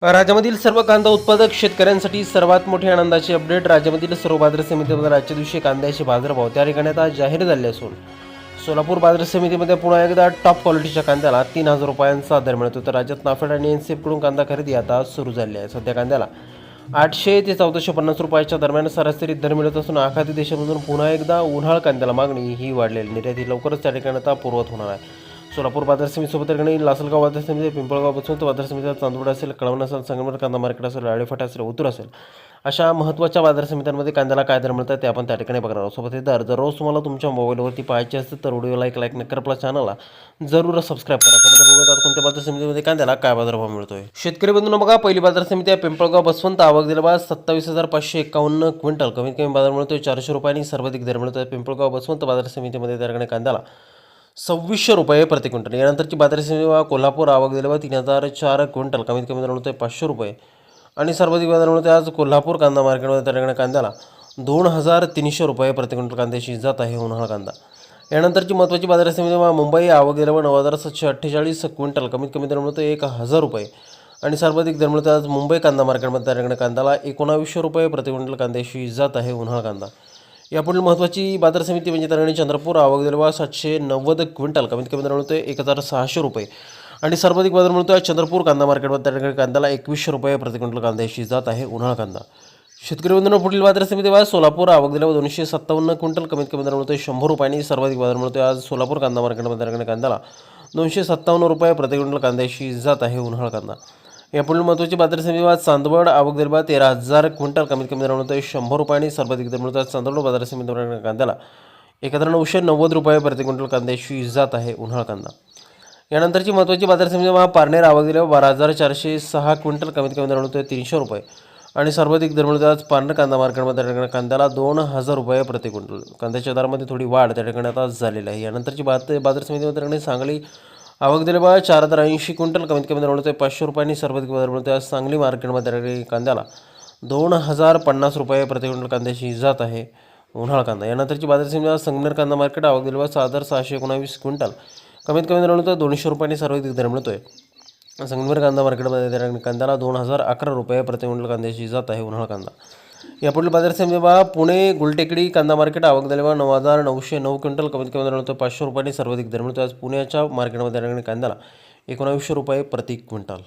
राज्यामधील सर्व कांदा उत्पादक शेतकऱ्यांसाठी सर्वात मोठी आनंदाची अपडेट. राज्यामधील सर्व बाजार समितीमध्ये आजच्या दिवशी कांद्याचे बाजारभाव त्या ठिकाणी आता जाहीर झाले असून सोलापूर बाजार समितीमध्ये पुन्हा एकदा टॉप क्वालिटीच्या कांद्याला 3,000 रुपयांचा दर मिळतो. तर राज्यात नाफेड आणि एनसीएफकडून कांदा खरेदी आता सुरू झाली आहे. सध्या कांद्याला 800 ते 1450 रुपयाच्या दरम्यान सरासरी दर मिळत असून आखाती देशामधून पुन्हा एकदा उन्हाळ कांद्याला मागणी ही वाढलेली. निर्यात ही लवकरच त्या ठिकाणी आता पूर्वत होणार आहे. सोलापूर बाजार समितीसोबत ठिकाणी लासलगाव बाजार समिती, पिंपळगाव बसवंत बाजार समिती, चांदवड असेल, कळवण असेल, संगमनेर कांदा मार्केट असेल, राळेफाटा असेल, उतूर असेल, अशा महत्त्वाच्या बाजार समित्यांमध्ये कांद्याला काय दर मिळतात ते आपण त्या ठिकाणी बघणार आहोत. सोबत हे दर जर रोज तुम्हाला तुमच्या मोबाईलवरती पाहायचे असतील तर व्हिडिओला एक लाईक नक्की, आपल्या चॅनलला जरूर सबस्क्राईब करा. तर बघूयात कोणत्या बाजार समितीमध्ये कांद्याला काय बाजारभाव मिळतोय. शेतकरी बंधूंनो बघा, पहिली बाजार समिती आहे पिंपळगाव बसवंत. आवक दिला बा 27,551 क्विंटल. कमीत कमी बाजार मिळतोय 400 रुपयांनी, सर्वाधिक दर मिळतोय पिंपळगाव बसवंत बाजार समितीमध्ये त्या ठिकाणी कांद्याला 2600 रुपये प्रति क्विंटल. यानंतरची बाजार समिती कोल्हापूर. आवक दिले बा 3,004 क्विंटल. कमीत कमी दर मिळतोय 500 रुपये आणि सर्वाधिक बाजार मिळतोय आज कोल्हापूर कांदा मार्केटमध्ये त्या ठिकाणी कांद्याला 2,300 रुपये प्रति क्विंटल कांद्याची जात आहे उन्हाळा कांदा. यानंतरची महत्त्वाची बाजार समिती मुंबई. आवक दिले बा 9,748 क्विंटल. कमीत कमी दर मिळतोय 1,000 रुपये आणि सर्वाधिक दर मिळतोय आज मुंबई कांदा मार्केटमध्ये त्या ठिकाणी कांद्याला 1900 रुपये प्रति क्विंटल कांद्याची जात आहे उन्हाळा कांदा. यापुढील महत्त्वाची बाजार समिती म्हणजे तरणी चंद्रपूर. आवक दिले बा 790 क्विंटल. कमीत कमी दर मिळतोय 1,600 रुपये आणि सर्वाधिक बाजार मिळतोय चंद्रपूर कांदा मार्केटमध्ये त्या ठिकाणी कांद्याला 2100 रुपये प्रति क्विंटल कांद्याची जात आहे उन्हाळा कांदा. शेतकरी बंधूंनो पुढील बाजार समिती बा सोलापूर. आवक दिले 257 क्विंटल. कमीत कमी दर मिळतोय 100 रुपयांनी, सर्वाधिक बाजार मिळतोय आज सोलापूर कांदा मार्केटमध्ये त्या ठिकाणी कांद्याला 257 रुपये प्रति क्विंटल कांद्याची जात आहे उन्हाळा कांदा. यापुढील महत्त्वाची बाजार समिती चांदवड. आवक दिली बा 13,000 क्विंटल. कमीत कमी दर मिळतोय 100 रुपयांनी, सर्वाधिक दर मिळतोय चांदवड बाजार समितीवर कांद्याला 1,990 रुपये प्रति क्विंटल कांद्याची जात आहे उन्हाळा कांदा. यानंतरची महत्त्वाची बाजार समिती पारनेर. आवक दिली 12,406 क्विंटल. कमीत कमी दर मिळतोय 300 रुपये आणि सर्वाधिक दर मिळतोय आज पारनेर कांदा मार्केटमध्ये त्या ठिकाणी कांद्याला 2,000 रुपये प्रति क्विंटल. कांद्याच्या दरामध्ये थोडी वाढ त्या ठिकाणी आता झालेली आहे. यानंतरची बाजार समितीमध्ये त्या ठिकाणी सांगली. आवक दिले बा 4,080 क्विंटल. कमीत कमी दर मिळतोय 500 रुपयांनी, सर्वाधिक बाजार मिळतोय आज सांगली मार्केटमध्ये कांद्याला 2,050 रुपये प्रति क्विंटल कांद्याची जात आहे उन्हाळा कांदा. यानंतरची बाजार समिती संगमनेर कांदा मार्केट. आवक दिले बा 6,619 क्विंटल. कमीत कमी दर मिळतोय 200 रुपयांनी, सर्वाधिक दर मिळतोय संगमनेर कांदा मार्केटमध्ये त्या कांद्याला 2,011 रुपये प्रति क्विंटल कांद्याची जात आहे उन्हाळा कांदा. यापुढील बाजार समिती बा पुणे गुलटेकडी कांदा मार्केट. आवक दिले बा 9,909 क्विंटल. कमीत कमी दर मिळतोय 500 रुपयांनी, सर्वाधिक दर मिळतोय आज पुण्याच्या मार्केटमध्ये कांद्याला 1900 रुपये प्रति क्विंटल.